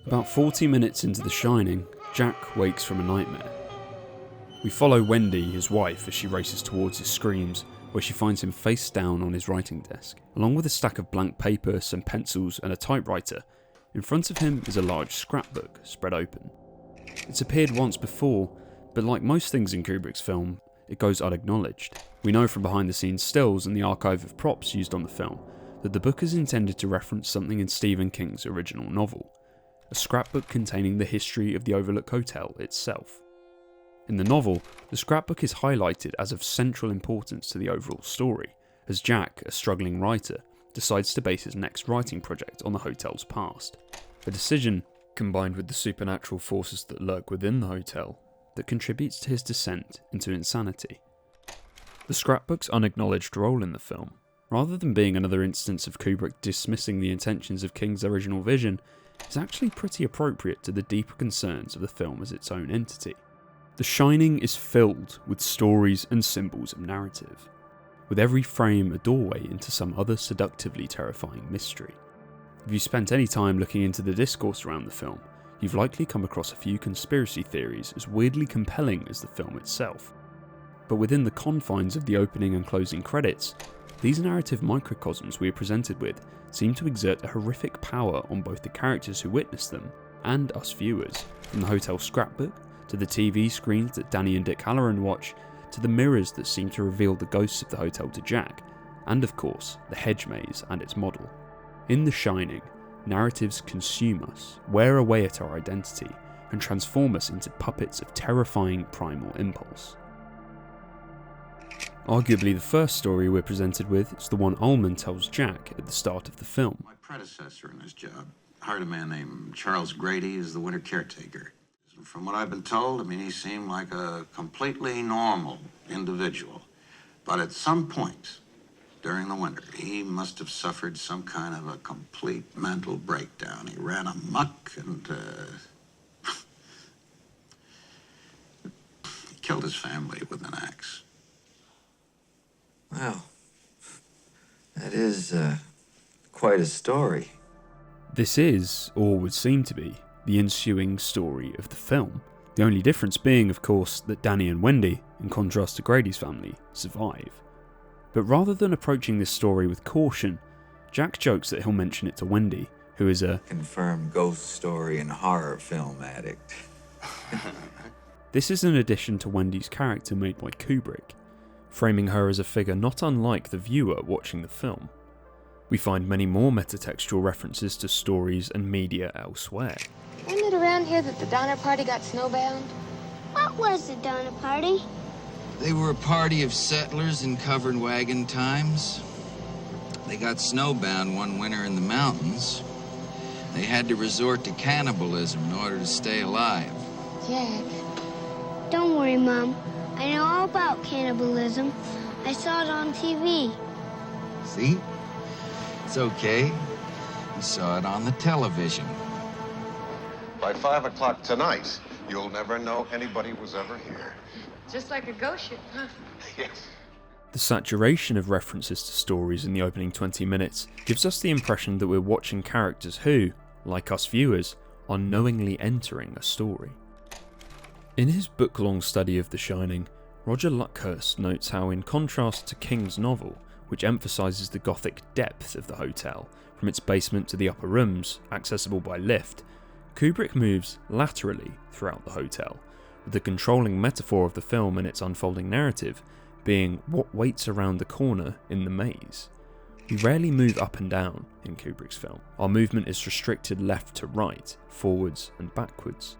About 40 minutes into The Shining, Jack wakes from a nightmare. We follow Wendy, his wife, as she races towards his screams, where she finds him face down on his writing desk. Along with a stack of blank paper, some pencils and a typewriter, in front of him is a large scrapbook spread open. It's appeared once before, but like most things in Kubrick's film, it goes unacknowledged. We know from behind the scenes stills and the archive of props used on the film that the book is intended to reference something in Stephen King's original novel, a scrapbook containing the history of the Overlook Hotel itself. In the novel, the scrapbook is highlighted as of central importance to the overall story, as Jack, a struggling writer, decides to base his next writing project on the hotel's past. A decision, combined with the supernatural forces that lurk within the hotel, that contributes to his descent into insanity. The scrapbook's unacknowledged role in the film, rather than being another instance of Kubrick dismissing the intentions of King's original vision, is actually pretty appropriate to the deeper concerns of the film as its own entity. The Shining is filled with stories and symbols of narrative, with every frame a doorway into some other seductively terrifying mystery. If you spent any time looking into the discourse around the film, you've likely come across a few conspiracy theories as weirdly compelling as the film itself. But within the confines of the opening and closing credits, these narrative microcosms we are presented with seem to exert a horrific power on both the characters who witness them and us viewers, from the hotel scrapbook to the TV screens that Danny and Dick Halloran watch, to the mirrors that seem to reveal the ghosts of the hotel to Jack, and of course, the hedge maze and its model. In The Shining, narratives consume us, wear away at our identity, and transform us into puppets of terrifying primal impulse. Arguably the first story we're presented with is the one Ullman tells Jack at the start of the film. My predecessor in this job hired a man named Charles Grady as the winter caretaker. From what I've been told, he seemed like a completely normal individual. But at some point during the winter, he must have suffered some kind of a complete mental breakdown. He ran amok and he killed his family with an axe. Wow. That is quite a story. This is, or would seem to be, the ensuing story of the film. The only difference being, of course, that Danny and Wendy, in contrast to Grady's family, survive. But rather than approaching this story with caution, Jack jokes that he'll mention it to Wendy, who is a confirmed ghost story and horror film addict. This is an addition to Wendy's character made by Kubrick, framing her as a figure not unlike the viewer watching the film. We find many more metatextual references to stories and media elsewhere. Wasn't it around here that the Donner Party got snowbound? What was the Donner Party? They were a party of settlers in covered wagon times. They got snowbound one winter in the mountains. They had to resort to cannibalism in order to stay alive. Jack. Don't worry, Mom. I know all about cannibalism. I saw it on TV. See? It's okay. We saw it on the television. By 5 o'clock tonight, you'll never know anybody was ever here. Just like a ghost ship, huh? Yes. The saturation of references to stories in the opening 20 minutes gives us the impression that we're watching characters who, like us viewers, are knowingly entering a story. In his book-long study of The Shining, Roger Luckhurst notes how, in contrast to King's novel, which emphasises the gothic depth of the hotel, from its basement to the upper rooms, accessible by lift, Kubrick moves laterally throughout the hotel, with the controlling metaphor of the film and its unfolding narrative being what waits around the corner in the maze. We rarely move up and down in Kubrick's film. Our movement is restricted left to right, forwards and backwards.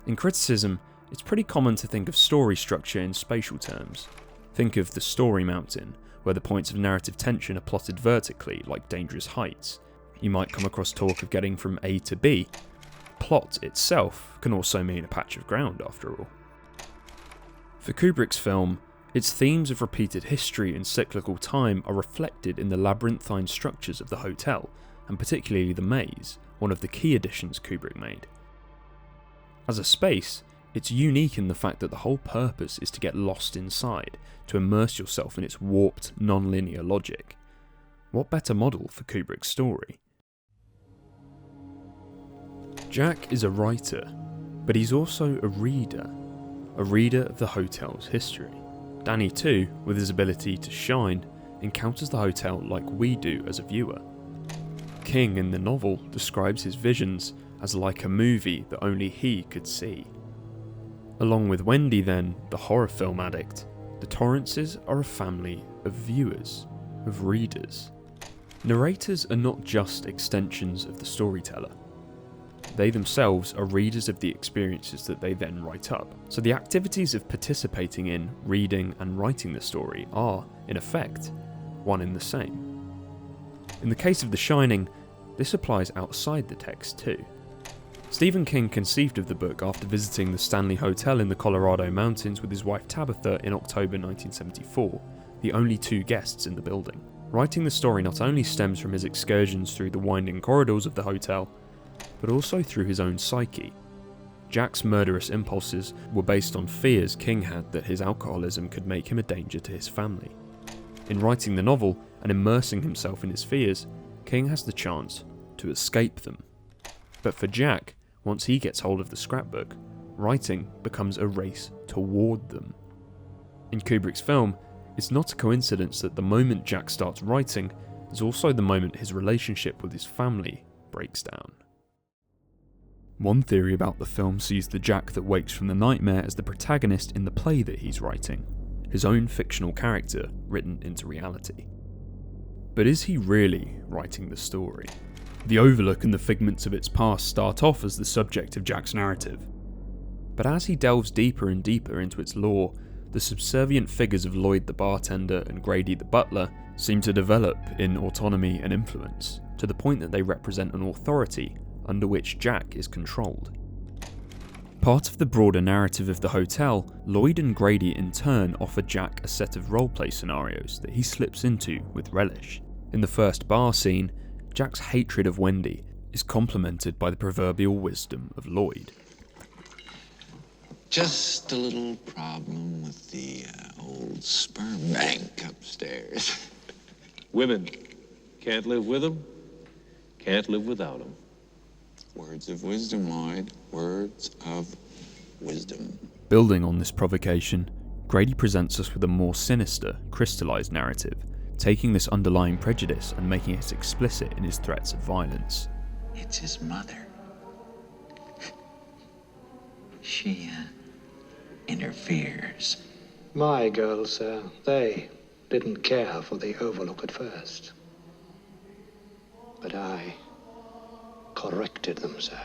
In criticism, it's pretty common to think of story structure in spatial terms. Think of the story mountain, where the points of narrative tension are plotted vertically like dangerous heights. You might come across talk of getting from A to B. Plot itself can also mean a patch of ground, after all. For Kubrick's film, its themes of repeated history and cyclical time are reflected in the labyrinthine structures of the hotel, and particularly the maze, one of the key additions Kubrick made. As a space, it's unique in the fact that the whole purpose is to get lost inside, to immerse yourself in its warped, non-linear logic. What better model for Kubrick's story? Jack is a writer, but he's also a reader of the hotel's history. Danny too, with his ability to shine, encounters the hotel like we do as a viewer. King in the novel describes his visions as like a movie that only he could see. Along with Wendy then, the horror film addict, the Torrances are a family of viewers, of readers. Narrators are not just extensions of the storyteller. They themselves are readers of the experiences that they then write up. So the activities of participating in, reading and writing the story are, in effect, one and the same. In the case of The Shining, this applies outside the text too. Stephen King conceived of the book after visiting the Stanley Hotel in the Colorado Mountains with his wife Tabitha in October 1974, the only two guests in the building. Writing the story not only stems from his excursions through the winding corridors of the hotel, but also through his own psyche. Jack's murderous impulses were based on fears King had that his alcoholism could make him a danger to his family. In writing the novel and immersing himself in his fears, King has the chance to escape them. But for Jack, once he gets hold of the scrapbook, writing becomes a race toward them. In Kubrick's film, it's not a coincidence that the moment Jack starts writing is also the moment his relationship with his family breaks down. One theory about the film sees the Jack that wakes from the nightmare as the protagonist in the play that he's writing, his own fictional character written into reality. But is he really writing the story? The Overlook and the figments of its past start off as the subject of Jack's narrative. But as he delves deeper and deeper into its lore, the subservient figures of Lloyd the bartender and Grady the butler seem to develop in autonomy and influence, to the point that they represent an authority under which Jack is controlled. Part of the broader narrative of the hotel, Lloyd and Grady in turn offer Jack a set of roleplay scenarios that he slips into with relish. In the first bar scene, Jack's hatred of Wendy is complemented by the proverbial wisdom of Lloyd. Just a little problem with the old sperm bank upstairs. Women. Can't live with them, can't live without them. Words of wisdom, Lloyd. Words of wisdom. Building on this provocation, Grady presents us with a more sinister, crystallized narrative, taking this underlying prejudice and making it explicit in his threats of violence. It's his mother. She interferes. My girls, sir, they didn't care for the Overlook at first. But I corrected them, sir.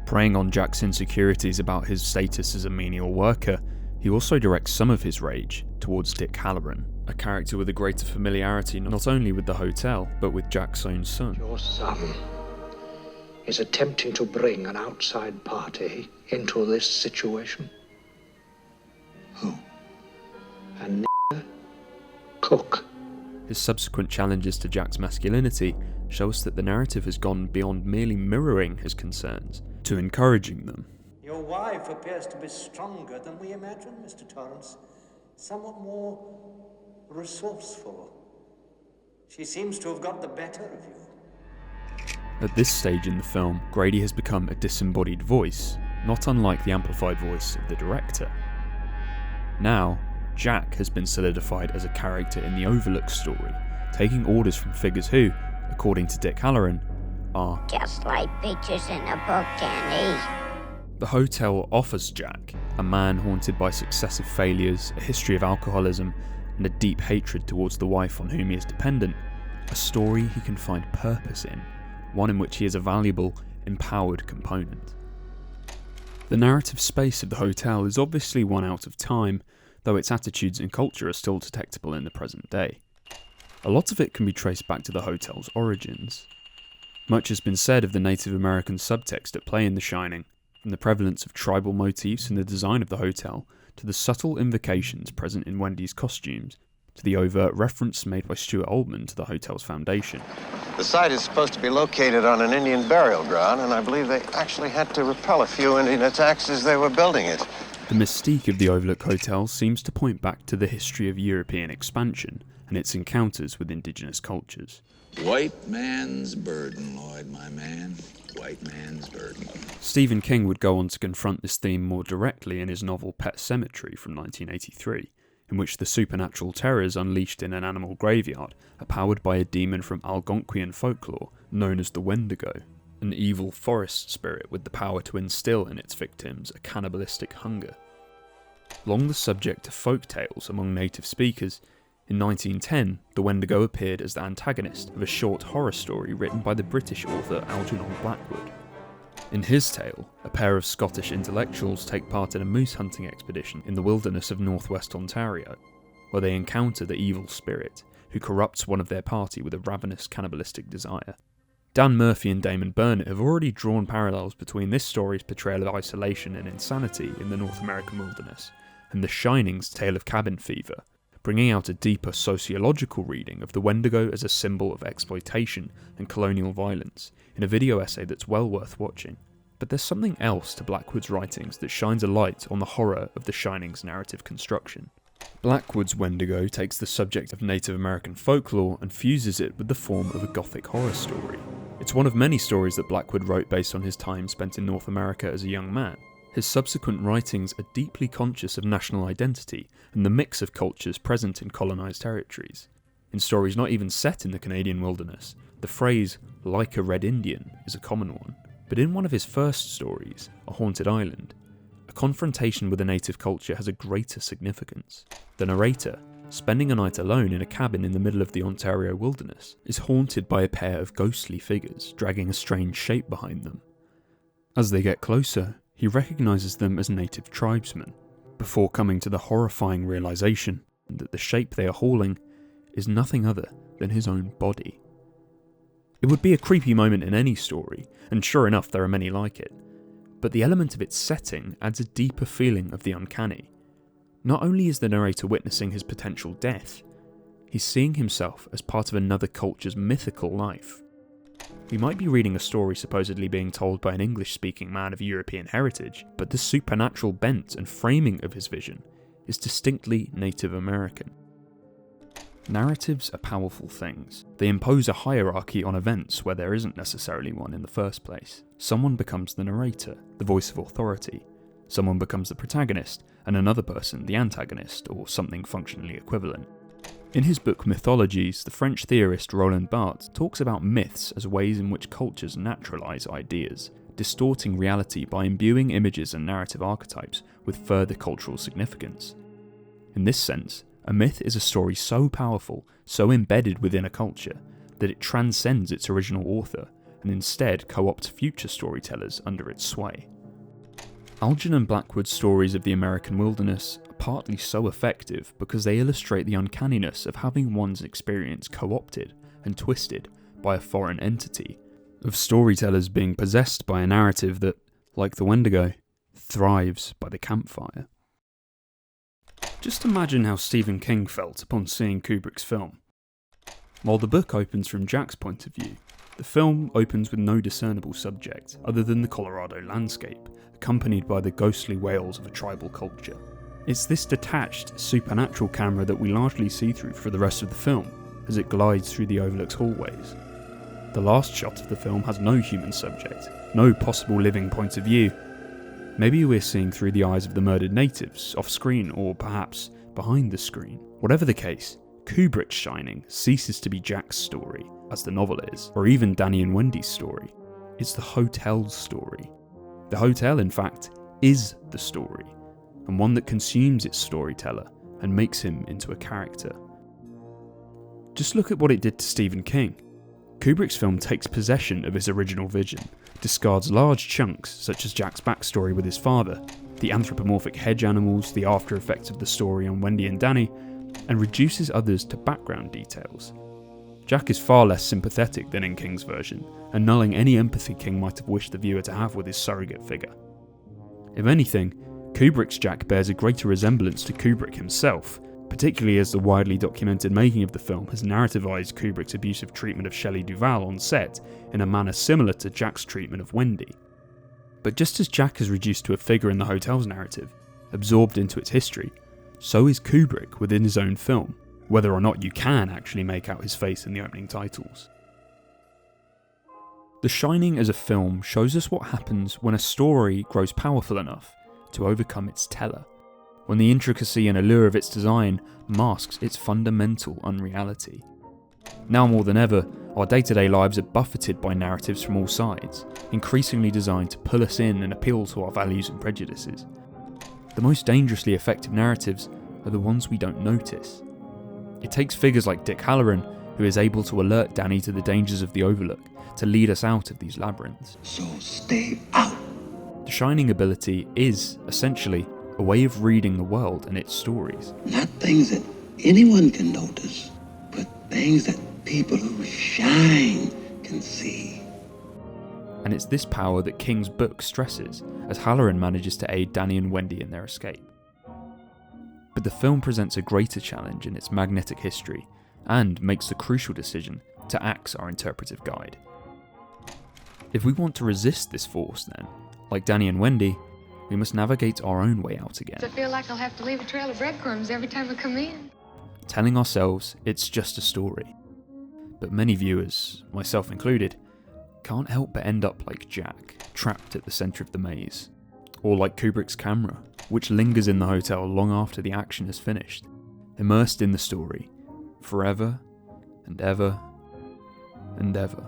Preying on Jack's insecurities about his status as a menial worker, he also directs some of his rage towards Dick Halloran, a character with a greater familiarity not only with the hotel, but with Jack's own son. Your son is attempting to bring an outside party into this situation. Who? A cook. His subsequent challenges to Jack's masculinity show us that the narrative has gone beyond merely mirroring his concerns to encouraging them. Your wife appears to be stronger than we imagined, Mr. Torrance. Somewhat more resourceful. She seems to have got the better of you. At this stage in the film, Grady has become a disembodied voice, not unlike the amplified voice of the director. Now, Jack has been solidified as a character in the Overlook story, taking orders from figures who, according to Dick Halloran, are Just like pictures in a book, Danny. The hotel offers Jack, a man haunted by successive failures, a history of alcoholism, and a deep hatred towards the wife on whom he is dependent, a story he can find purpose in, one in which he is a valuable, empowered component. The narrative space of the hotel is obviously one out of time, though its attitudes and culture are still detectable in the present day. A lot of it can be traced back to the hotel's origins. Much has been said of the Native American subtext at play in The Shining, from the prevalence of tribal motifs in the design of the hotel, to the subtle invocations present in Wendy's costumes, to the overt reference made by Stuart Oldman to the hotel's foundation. The site is supposed to be located on an Indian burial ground, and I believe they actually had to repel a few Indian attacks as they were building it. The mystique of the Overlook Hotel seems to point back to the history of European expansion, and its encounters with indigenous cultures. White man's burden, Lloyd, my man. White man's burden. Stephen King would go on to confront this theme more directly in his novel Pet Sematary from 1983, in which the supernatural terrors unleashed in an animal graveyard are powered by a demon from Algonquian folklore known as the Wendigo, an evil forest spirit with the power to instill in its victims a cannibalistic hunger. Long the subject of folk tales among native speakers, in 1910 the Wendigo appeared as the antagonist of a short horror story written by the British author Algernon Blackwood. In his tale, a pair of Scottish intellectuals take part in a moose hunting expedition in the wilderness of northwest Ontario, where they encounter the evil spirit, who corrupts one of their party with a ravenous cannibalistic desire. Dan Murphy and Damon Burnett have already drawn parallels between this story's portrayal of isolation and insanity in the North American wilderness, and The Shining's tale of cabin fever, bringing out a deeper sociological reading of the Wendigo as a symbol of exploitation and colonial violence, in a video essay that's well worth watching. But there's something else to Blackwood's writings that shines a light on the horror of The Shining's narrative construction. Blackwood's Wendigo takes the subject of Native American folklore and fuses it with the form of a gothic horror story. It's one of many stories that Blackwood wrote based on his time spent in North America as a young man. His subsequent writings are deeply conscious of national identity and the mix of cultures present in colonised territories. In stories not even set in the Canadian wilderness, the phrase, "like a Red Indian," is a common one. But in one of his first stories, A Haunted Island, a confrontation with a native culture has a greater significance. The narrator, spending a night alone in a cabin in the middle of the Ontario wilderness, is haunted by a pair of ghostly figures dragging a strange shape behind them. As they get closer, he recognises them as native tribesmen, before coming to the horrifying realisation that the shape they are hauling is nothing other than his own body. It would be a creepy moment in any story, and sure enough there are many like it, but the element of its setting adds a deeper feeling of the uncanny. Not only is the narrator witnessing his potential death, he's seeing himself as part of another culture's mythical life. We might be reading a story supposedly being told by an English-speaking man of European heritage, but the supernatural bent and framing of his vision is distinctly Native American. Narratives are powerful things. They impose a hierarchy on events where there isn't necessarily one in the first place. Someone becomes the narrator, the voice of authority. Someone becomes the protagonist, and another person the antagonist, or something functionally equivalent. In his book Mythologies, the French theorist Roland Barthes talks about myths as ways in which cultures naturalise ideas, distorting reality by imbuing images and narrative archetypes with further cultural significance. In this sense, a myth is a story so powerful, so embedded within a culture, that it transcends its original author, and instead co-opts future storytellers under its sway. Algernon Blackwood's stories of the American wilderness are partly so effective because they illustrate the uncanniness of having one's experience co-opted and twisted by a foreign entity, of storytellers being possessed by a narrative that, like the Wendigo, thrives by the campfire. Just imagine how Stephen King felt upon seeing Kubrick's film. While the book opens from Jack's point of view, the film opens with no discernible subject other than the Colorado landscape, accompanied by the ghostly wails of a tribal culture. It's this detached, supernatural camera that we largely see through for the rest of the film, as it glides through the overlooked hallways. The last shot of the film has no human subject, no possible living point of view. Maybe we're seeing through the eyes of the murdered natives, off-screen, or perhaps behind the screen. Whatever the case, Kubrick's Shining ceases to be Jack's story, as the novel is, or even Danny and Wendy's story. It's the hotel's story. The hotel, in fact, is the story, and one that consumes its storyteller and makes him into a character. Just look at what it did to Stephen King. Kubrick's film takes possession of his original vision, discards large chunks such as Jack's backstory with his father, the anthropomorphic hedge animals, the after effects of the story on Wendy and Danny, and reduces others to background details. Jack is far less sympathetic than in King's version, annulling any empathy King might have wished the viewer to have with his surrogate figure. If anything, Kubrick's Jack bears a greater resemblance to Kubrick himself, particularly as the widely documented making of the film has narrativized Kubrick's abusive treatment of Shelley Duvall on set in a manner similar to Jack's treatment of Wendy. But just as Jack is reduced to a figure in the hotel's narrative, absorbed into its history, so is Kubrick within his own film, whether or not you can actually make out his face in the opening titles. The Shining as a film shows us what happens when a story grows powerful enough to overcome its teller, when the intricacy and allure of its design masks its fundamental unreality. Now more than ever, our day-to-day lives are buffeted by narratives from all sides, increasingly designed to pull us in and appeal to our values and prejudices. The most dangerously effective narratives are the ones we don't notice. It takes figures like Dick Halloran, who is able to alert Danny to the dangers of the Overlook, to lead us out of these labyrinths. So stay out. The Shining ability is, essentially, a way of reading the world and its stories. Not things that anyone can notice, but things that people who shine can see. And it's this power that King's book stresses, as Halloran manages to aid Danny and Wendy in their escape. But the film presents a greater challenge in its magnetic history, and makes the crucial decision to axe our interpretive guide. If we want to resist this force then, like Danny and Wendy, we must navigate our own way out again. I feel like I'll have to leave a trail of breadcrumbs every time I come in. Telling ourselves it's just a story. But many viewers, myself included, can't help but end up like Jack, trapped at the centre of the maze. Or like Kubrick's camera, which lingers in the hotel long after the action is finished, immersed in the story, forever and ever and ever.